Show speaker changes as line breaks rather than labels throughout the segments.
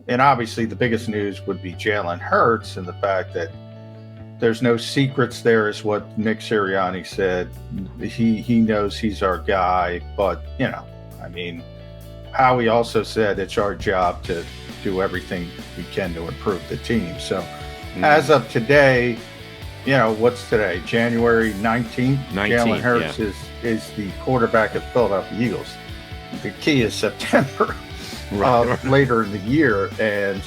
and obviously the biggest news would be Jalen Hurts and the fact that there's no secrets there, is what Nick Sirianni said. He knows he's our guy, but I mean, Howie also said it's our job to do everything we can to improve the team. So as of today, what's today? January 19th? Jalen Hurts is the quarterback of the Philadelphia Eagles. The key is September, later in the year. And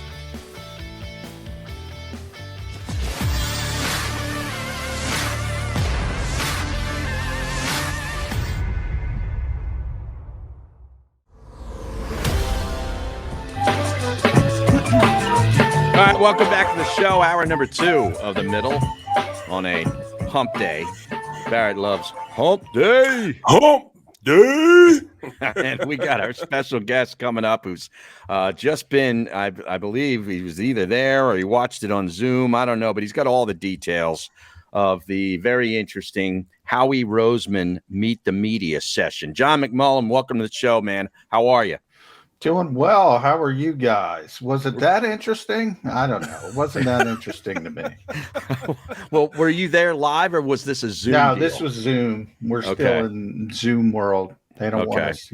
all right, welcome back to the show. Hour number 2 of the middle on a hump day. Barrett loves hump day.
Hump day.
And we got our special guest coming up who's just been, I believe he was either there or he watched it on Zoom. I don't know, but he's got all the details of the very interesting Howie Roseman Meet the Media session. John McMullen, welcome to the show, man. How are you?
Doing well. How are you guys? Was it that interesting? I don't know. It wasn't that interesting to me.
Well, were you there live or was this a Zoom
No,
deal?
This was Zoom. We're still in Zoom world. They don't want us,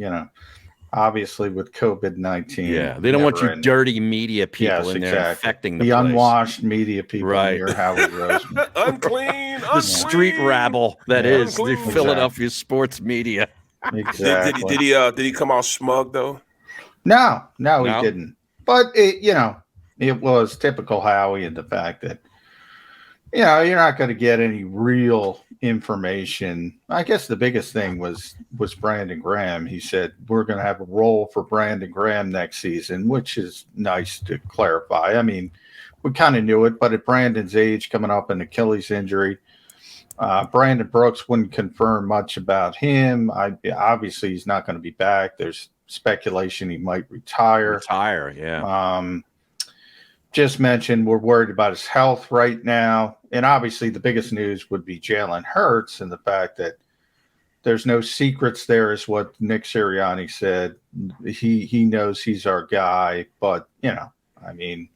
obviously with COVID-19.
Yeah, they don't want you dirty media people in there affecting the place.
Unwashed media people near Howie Roseman.
Unclean.
The street rabble that is the Philadelphia sports media.
Exactly.
Did he come out smug though?
No, he didn't. But it was typical Howie in the fact that you're not going to get any real information. I guess the biggest thing was Brandon Graham. He said we're going to have a role for Brandon Graham next season, which is nice to clarify. I mean, we kind of knew it, but at Brandon's age, coming up an Achilles injury, Brandon Brooks wouldn't confirm much about him. Obviously, he's not going to be back. There's speculation he might retire. Just mentioned we're worried about his health right now. And obviously the biggest news would be Jalen Hurts and the fact that there's no secrets there, is what Nick Sirianni said. He knows he's our guy, but I mean,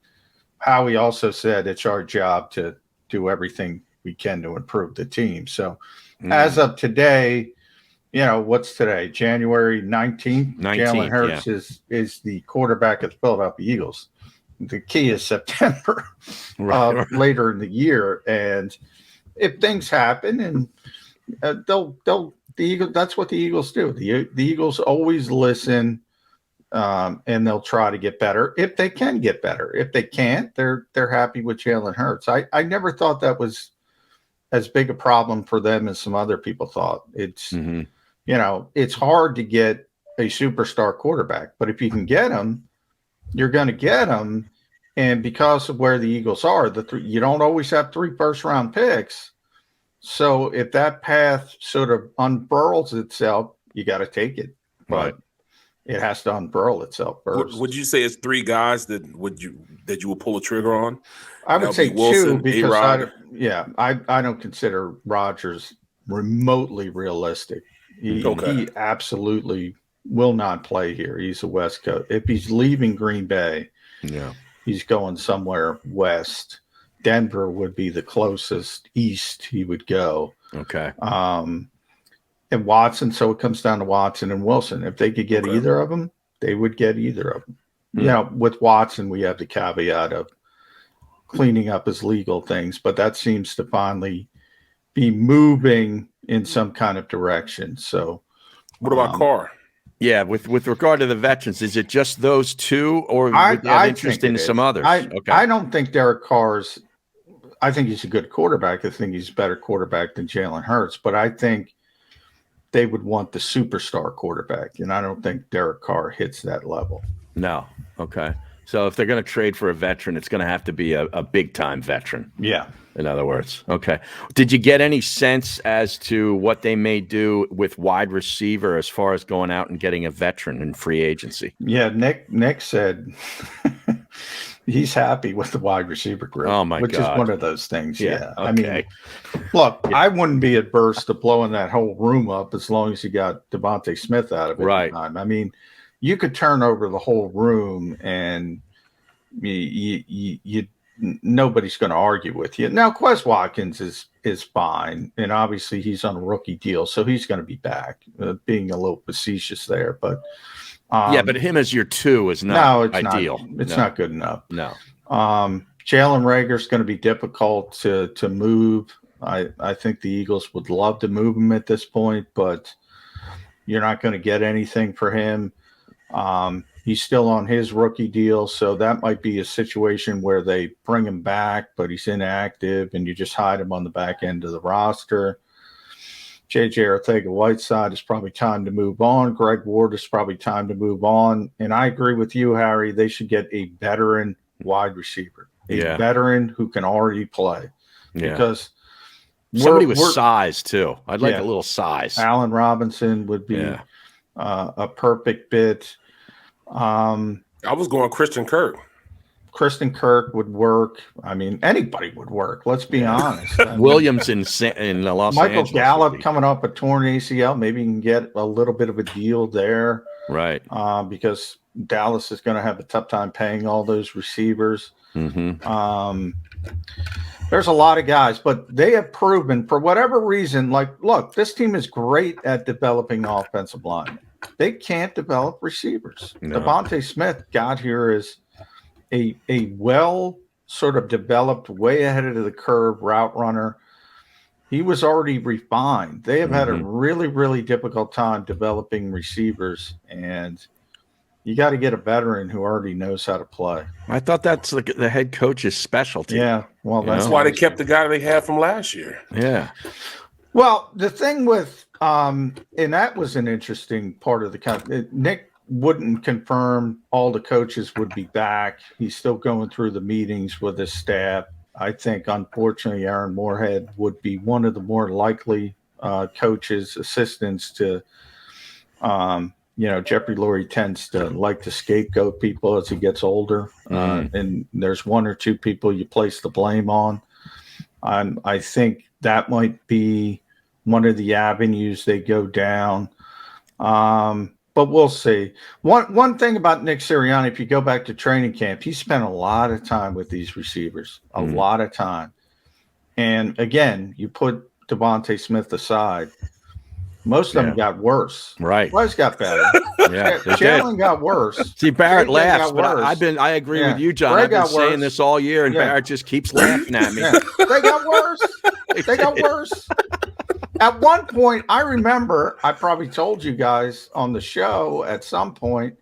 Howie also said it's our job to do everything we can to improve the team. So as of today, what's today? January 19th? Jalen Hurts is the quarterback of the Philadelphia Eagles. The key is September, later in the year. And if things happen, and the Eagles, that's what the Eagles do. The Eagles always listen, and they'll try to get better if they can get better. If they can't, they're happy with Jalen Hurts. I never thought that was as big a problem for them as some other people thought. It's it's hard to get a superstar quarterback, but if you can get him, you're going to get him. And because of where the Eagles are, you don't always have 3 first-round picks. So if that path sort of unfurls itself, you got to take it. But it has to unfurl itself first.
Would you say it's 3 guys that you will pull a trigger on?
I would say
Wilson,
2 because I don't consider Rodgers remotely realistic. He absolutely will not play here. He's a West Coast. If he's leaving Green Bay, he's going somewhere west. Denver would be the closest east he would go.
Okay.
And Watson, so it comes down to Watson and Wilson. If they could get either of them, they would get either of them. With Watson, we have the caveat of cleaning up his legal things, but that seems to finally be moving in some kind of direction. So
what about Carr?
Yeah, with regard to the veterans, is it just those 2, or would you have interest in some others?
I don't think Derek Carr's – I think he's a good quarterback. I think he's a better quarterback than Jalen Hurts, but I think they would want the superstar quarterback, and I don't think Derek Carr hits that level.
No. Okay. So if they're going to trade for a veteran, it's going to have to be a big-time veteran.
Yeah.
In other words. Okay. Did you get any sense as to what they may do with wide receiver as far as going out and getting a veteran in free agency?
Yeah, Nick said he's happy with the wide receiver group.
Oh, my God.
Which is one of those things. Yeah.
Okay.
I mean, look, I wouldn't be adverse to blowing that whole room up as long as you got Devontae Smith out of it.
Right.
I mean, you could turn over the whole room and nobody's going to argue with you. Now, Quez Watkins is fine, and obviously he's on a rookie deal, so he's going to be back. Being a little facetious there, but
but him as your 2 is not ideal.
It's not good enough.
No.
Jalen Reagor's going to be difficult to move. I think the Eagles would love to move him at this point, but you're not going to get anything for him. He's still on his rookie deal, so that might be a situation where they bring him back, but he's inactive, and you just hide him on the back end of the roster. J.J. Arcega-Whiteside is probably time to move on. Greg Ward is probably time to move on. And I agree with you, Harry. They should get a veteran wide receiver, a veteran who can already play.
Yeah.
Because
somebody with size, too. I'd like a little size.
Allen Robinson would be a perfect fit.
I was going Christian Kirk.
Kristen Kirk would work. I mean, anybody would work. Let's be honest.
Williams in Los
Michael
Angeles.
Gallup coming off a torn ACL. Maybe you can get a little bit of a deal there.
Right.
Because Dallas is going to have a tough time paying all those receivers.
Mm-hmm.
There's a lot of guys, but they have proven for whatever reason, look, this team is great at developing offensive line. They can't develop receivers.
No.
Devontae Smith got here as a well sort of developed, way ahead of the curve route runner. He was already refined. They have had a really, really difficult time developing receivers, and you got to get a veteran who already knows how to play.
I thought that's the head coach's specialty.
Yeah, well,
that's why they kept the guy they had from last year.
Yeah.
Well, the thing with and that was an interesting part of the Nick wouldn't confirm all the coaches would be back. He's still going through the meetings with his staff. I think, unfortunately, Aaron Moorhead would be one of the more likely coaches, assistants to, Jeffrey Lurie tends to like to scapegoat people as he gets older. And there's one or two people you place the blame on. I think that might be one of the avenues they go down. But we'll see. One thing about Nick Sirianni, if you go back to training camp, he spent a lot of time with these receivers, a lot of time. And again, you put Devontae Smith aside, most of them got worse.
Right.
Wes got better.
Yeah,
Jalen got worse.
See, Barrett
JJ
laughs, but I agree with you, John. I've been saying this all year, and Barrett just keeps laughing at me.
Yeah. They got worse. They got worse. At one point, I remember I probably told you guys on the show at some point,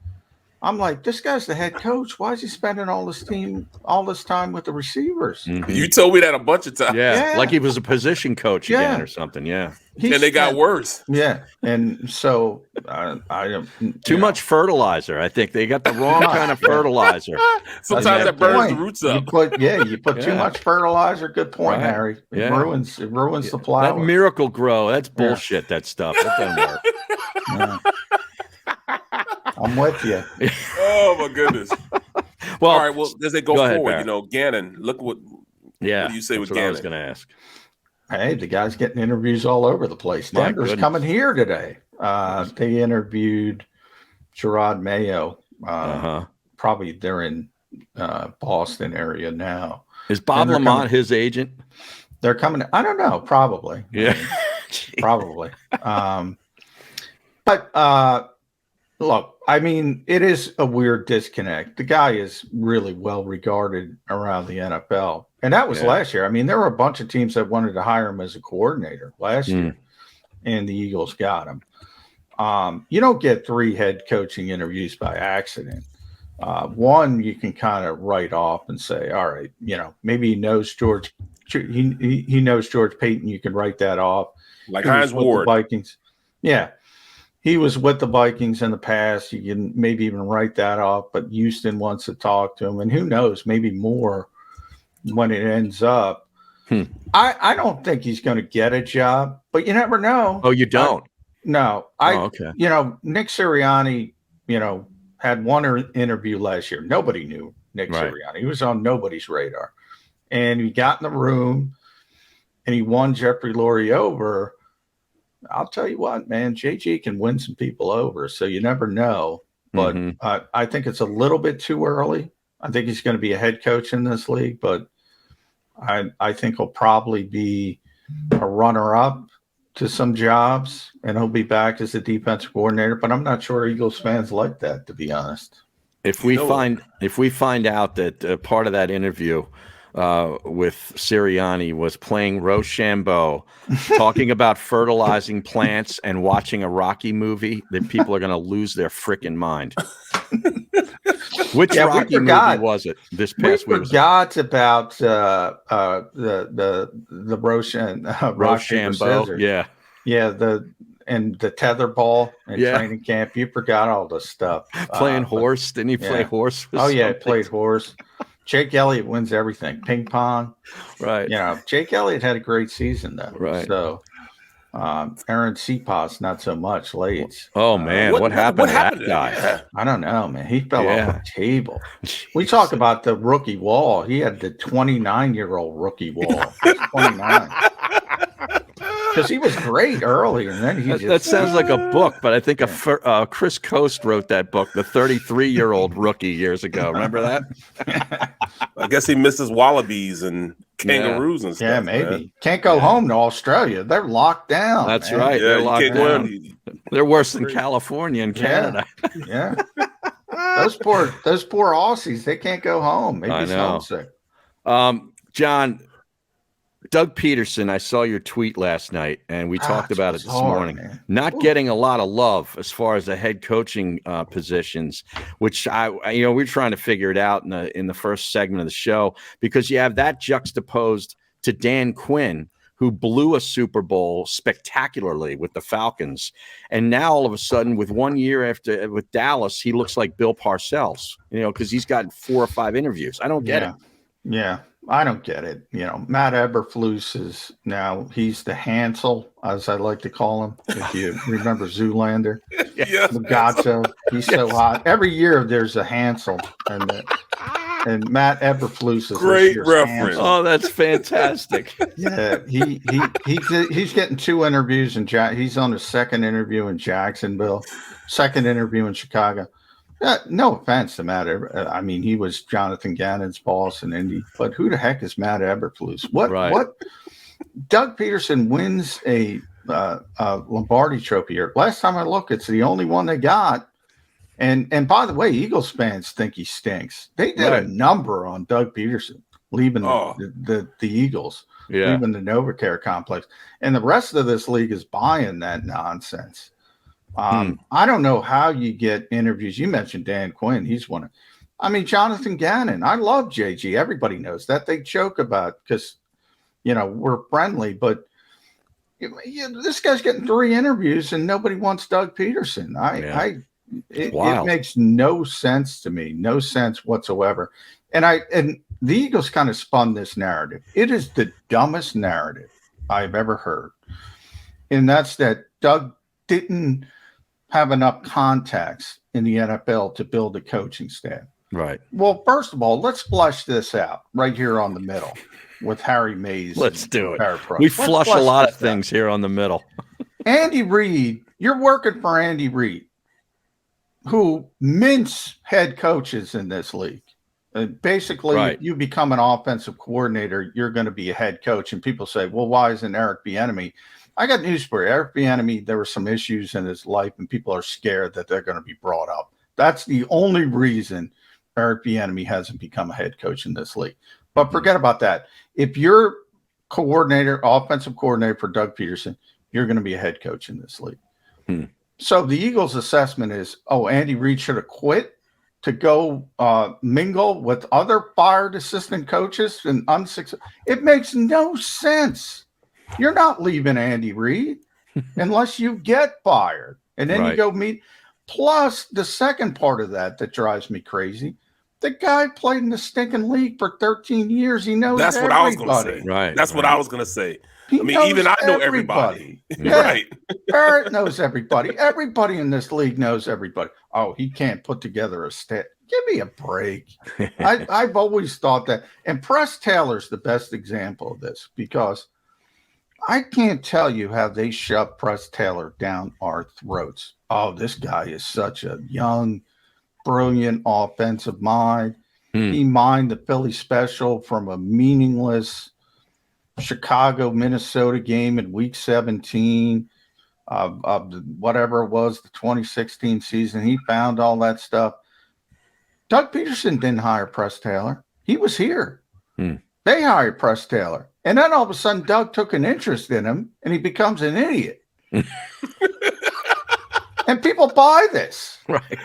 I'm like, this guy's the head coach. Why is he spending all this time with the receivers?
You told me that a bunch of times.
Yeah. Like he was a position coach again or something. Yeah.
And they got worse.
Yeah. And so I don't.
Too much fertilizer. I think they got the wrong kind of fertilizer.
Sometimes that burns the roots up.
You put too much fertilizer. Good point, Harry. It ruins the flower.
That Miracle Grow. That's bullshit, that stuff. That doesn't work.
Yeah. I'm with you.
Oh my goodness.
Well,
all right. Well, as they go forward,
Barrett.
Gannon. Look what. What do you say with Gannon?
I was going to ask.
Hey, the guy's getting interviews all over the place. Denver's coming here today. They interviewed Gerard Mayo. Probably they're in Boston area now.
Is Bob Lamont his agent?
They're coming. I don't know. Probably.
Yeah.
Probably. But look, I mean, it is a weird disconnect. The guy is really well regarded around the NFL. And that was last year. I mean, there were a bunch of teams that wanted to hire him as a coordinator last year, and the Eagles got him. You don't get 3 head coaching interviews by accident. One you can kind of write off and say, all right, maybe he knows George. He knows George Payton. You can write that off.
Like Hines Ward.
Vikings. Yeah. He was with the Vikings in the past. You can maybe even write that off, but Houston wants to talk to him, and who knows, maybe more when it ends up. I don't think he's going to get a job, but you never know.
Oh, you don't?
No.
Okay.
Nick Sirianni, had one interview last year. Nobody knew Nick Sirianni. He was on nobody's radar. And he got in the room, and he won Jeffrey Lurie over. I'll tell you what, man, JG can win some people over, so you never know. But I think it's a little bit too early. I think he's going to be a head coach in this league, but I think he'll probably be a runner-up to some jobs, and he'll be back as a defensive coordinator. But I'm not sure Eagles fans like that, to be honest.
If we find out that part of that interview with Sirianni was playing Rochambeau, talking about fertilizing plants and watching a Rocky movie, then people are going to lose their freaking mind. Which Rocky movie was it this past week?
We forgot about the
Rochambeau. Yeah.
The tether ball in training camp. You forgot all this stuff.
Playing horse. Didn't he play horse?
He played horse. Jake Elliott wins everything. Ping pong.
Right.
Jake Elliott had a great season though.
Right.
So Aaron Cepas, not so much late.
Oh man, what happened to that guy?
Yeah. I don't know, man. He fell off the table. We talk about the rookie wall. He had the 29-year-old rookie wall. 29. Because he was great early, and then
that sounds like a book, but I think Chris Coast wrote that book, the 33-year-old rookie, years ago. Remember that?
I guess he misses wallabies and kangaroos and stuff.
Yeah, maybe.
Man.
Can't go home to Australia. They're locked down.
That's
man.
right.
Yeah,
they're locked down. They're worse than California and Canada.
Yeah. Those poor Aussies, they can't go home. Maybe
I know.
Homesick.
John, Doug Peterson, I saw your tweet last night, and we talked about it this morning. Man. Not getting a lot of love as far as the head coaching positions, which we're trying to figure it out in the first segment of the show, because you have that juxtaposed to Dan Quinn, who blew a Super Bowl spectacularly with the Falcons, and now all of a sudden, with 1 year after with Dallas, he looks like Bill Parcells, because he's got 4 or 5 interviews. I don't get it.
Yeah. I don't get it. Matt Eberflus he's the Hansel, as I like to call him. If you remember Zoolander, Mugazzo, he's so hot. Every year there's a Hansel, and Matt Eberflus is
great reference.
Hansel.
Oh, that's fantastic.
Yeah, he's getting 2 interviews, and he's on his 2nd interview in Jacksonville, 2nd interview in Chicago. No offense to Matt I mean, he was Jonathan Gannon's boss in Indy, but who the heck is Matt Eberflus? What? Doug Peterson wins a Lombardi Trophy here. Last time I looked, it's the only one they got. And by the way, Eagles fans think he stinks. They did a number on Doug Peterson leaving the Eagles, leaving the NovaCare complex, and the rest of this league is buying that nonsense. I don't know how you get interviews. You mentioned Dan Quinn. He's one of, Jonathan Gannon. I love JG. Everybody knows that. They joke about because, we're friendly, but this guy's getting 3 interviews and nobody wants Doug Peterson. It makes no sense to me. No sense whatsoever. And the Eagles kind of spun this narrative. It is the dumbest narrative I've ever heard. And that's that Doug didn't have enough contacts in the NFL to build a coaching staff.
Right.
Well, first of all, let's flush this out right here on the middle with Harry Mays.
Let's do it. We flush a lot of things here on the middle.
Andy Reid, you're working for Andy Reid, who mints head coaches in this league. Basically, if you become an offensive coordinator, you're going to be a head coach. And people say, well, why isn't Eric Bieniemy? I got news for you. Eric Bieniemy, there were some issues in his life, and people are scared that they're going to be brought up. That's the only reason Eric Bieniemy hasn't become a head coach in this league. But forget about that. If you're offensive coordinator for Doug Peterson, you're going to be a head coach in this league. So the Eagles' assessment is, Andy Reid should have quit to go mingle with other fired assistant coaches and unsuccessful. It makes no sense. You're not leaving Andy Reid unless you get fired. And then you go meet. Plus, the second part of that drives me crazy. The guy played in the stinking league for 13 years. He knows
That's
everybody.
what I was going to say.
Right.
That's what I was going to say.
Even
I know everybody.
Right. Barrett knows everybody. Everybody in this league knows everybody. Oh, he can't put together a stat. Give me a break. I've always thought that. And Press Taylor's the best example of this because I can't tell you how they shoved Press Taylor down our throats. Oh, this guy is such a young, brilliant offensive mind. He mined the Philly special from a meaningless Chicago, Minnesota game in week 17 of whatever it was, the 2016 season. He found all that stuff. Doug Peterson didn't hire Press Taylor. He was here. They hired Press Taylor. And then all of a sudden, Doug took an interest in him, and he becomes an idiot. And people buy this.
Right.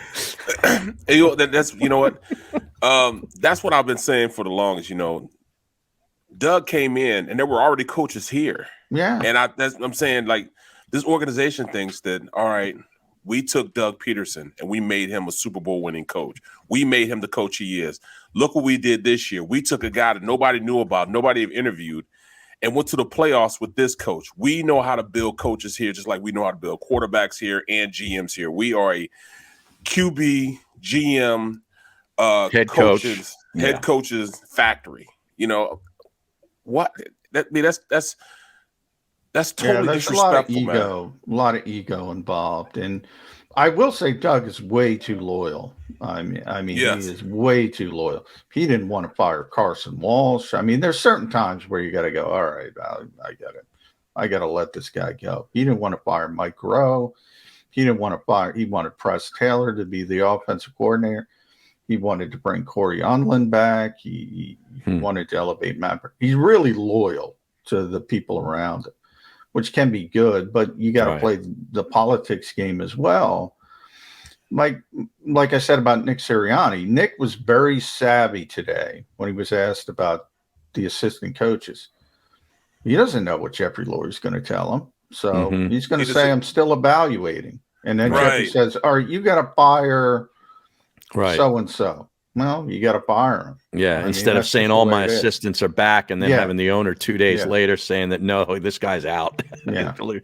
That's what? That's what I've been saying for the longest. Doug came in, and there were already coaches here.
Yeah.
And I'm saying, like, this organization thinks that, all right, we took Doug Peterson and we made him a Super Bowl winning coach. We made him the coach he is. Look what we did this year. We took a guy that nobody knew about, nobody have interviewed, and went to the playoffs with this coach. We know how to build coaches here, just like we know how to build quarterbacks here and GMs here. We are a QB, GM,
head
coaches factory. What? That's totally disrespectful.
A lot of ego involved, and I will say Doug is way too loyal. I mean, yes. He is way too loyal. He didn't want to fire Carson Walsh. I mean, there's certain times where you got to go, all right, I got to let this guy go. He didn't want to fire Mike Rowe. He didn't want to fire. He wanted Press Taylor to be the offensive coordinator. He wanted to bring Corey Unlin back. He wanted to elevate Matt. He's really loyal to the people around him, which can be good, but you got to play the politics game as well. Like I said about Nick Sirianni, Nick was very savvy today when he was asked about the assistant coaches. He doesn't know what Jeffrey Lurie's going to tell him. So he's going to say, I'm still evaluating. And then Jeffrey says, all right, you got to fire so-and-so. Well, you got to fire him.
Yeah, instead of saying all my assistants are back and then having the owner 2 days later saying that, no, this guy's out.
Yeah.
Exactly.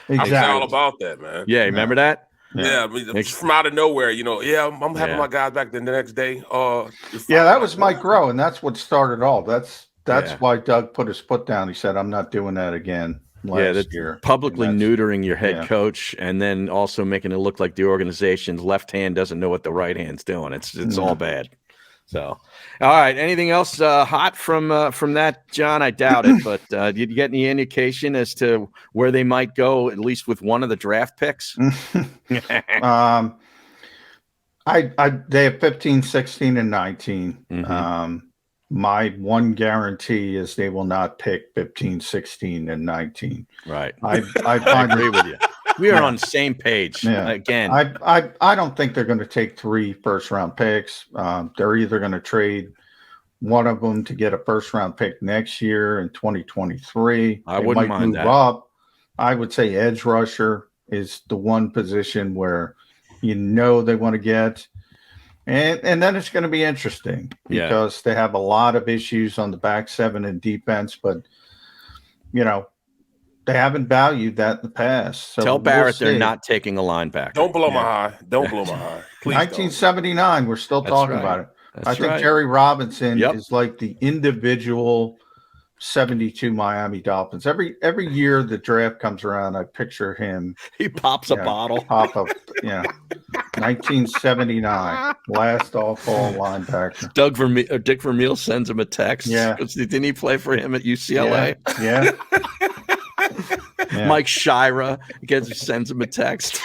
I'm all about that, man.
Yeah, remember that?
Yeah, from out of nowhere, I'm having my guys back the next day.
That was Mike Rowe, and that's what started all. That's why Doug put his foot down. He said, I'm not doing that again last year.
Publicly neutering your head coach and then also making it look like the organization's left hand doesn't know what the right hand's doing. It's all bad. So, all right. Anything else hot from that, John? I doubt it, but did you get any indication as to where they might go, at least with one of the draft picks?
They have 15, 16, and 19. My one guarantee is they will not pick 15, 16, and 19.
Right.
I
agree with you. We are on the same page again.
I don't think they're going to take 3 first-round picks. They're either going to trade one of them to get a first-round pick next year in 2023.
I wouldn't mind that.
Up. I would say edge rusher is the one position where they want to get. And then it's going to be interesting because they have a lot of issues on the back seven and defense, but they haven't valued that in the past. So
tell Barrett they're not taking a linebacker.
Don't blow my high. Don't blow my high. Please
1979, we're still talking about it. I think Jerry Robinson is like the individual 72 Miami Dolphins. Every year the draft comes around, I picture him.
He pops a bottle.
1979, last all-fall linebacker.
Dick Vermeil sends him a text.
Yeah.
Didn't he play for him at UCLA?
Yeah.
Mike Shira sends him a text.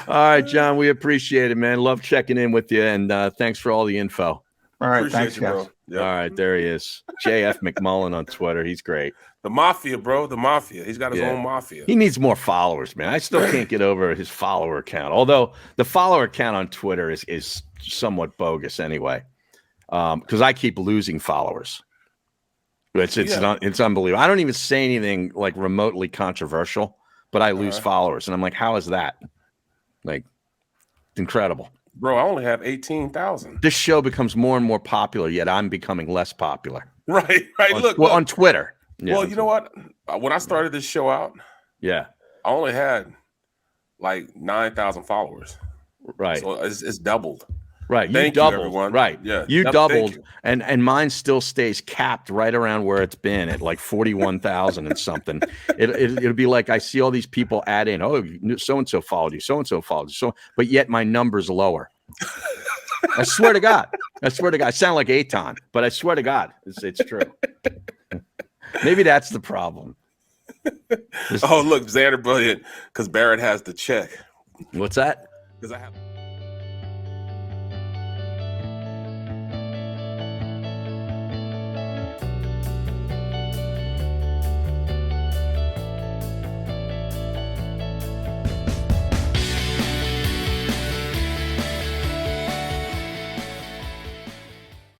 All right, John, we appreciate it, man. Love checking in with you, and thanks for all the info.
All right, thanks, guys.
Yep.
All right, there he is. JF McMullen on Twitter. He's great.
The Mafia, bro. The Mafia. He's got his own Mafia.
He needs more followers, man. I still can't get over his follower count. Although the follower count on Twitter is somewhat bogus anyway, because I keep losing followers. It's unbelievable. I don't even say anything like remotely controversial, but I lose followers, and I'm like, how is that? Like, incredible.
Bro, I only have 18,000.
This show becomes more and more popular, yet I'm becoming less popular.
Right. Look,
on Twitter.
Well, you know what? When I started this show out, I only had like 9,000 followers.
Right.
So it's doubled.
Right.
Thank
you doubled.
You, everyone.
Right.
Yeah.
You doubled, and mine still stays capped right around where it's been at like 41,000 and something. It'll be like I see all these people add in, oh, so-and-so followed you, so-and-so followed you. But yet my number's lower. I swear to God. I sound like Aton, but I swear to God, it's true. Maybe that's the problem.
Oh, look, Xander brilliant because Barrett has the check.
What's that?
Because I have.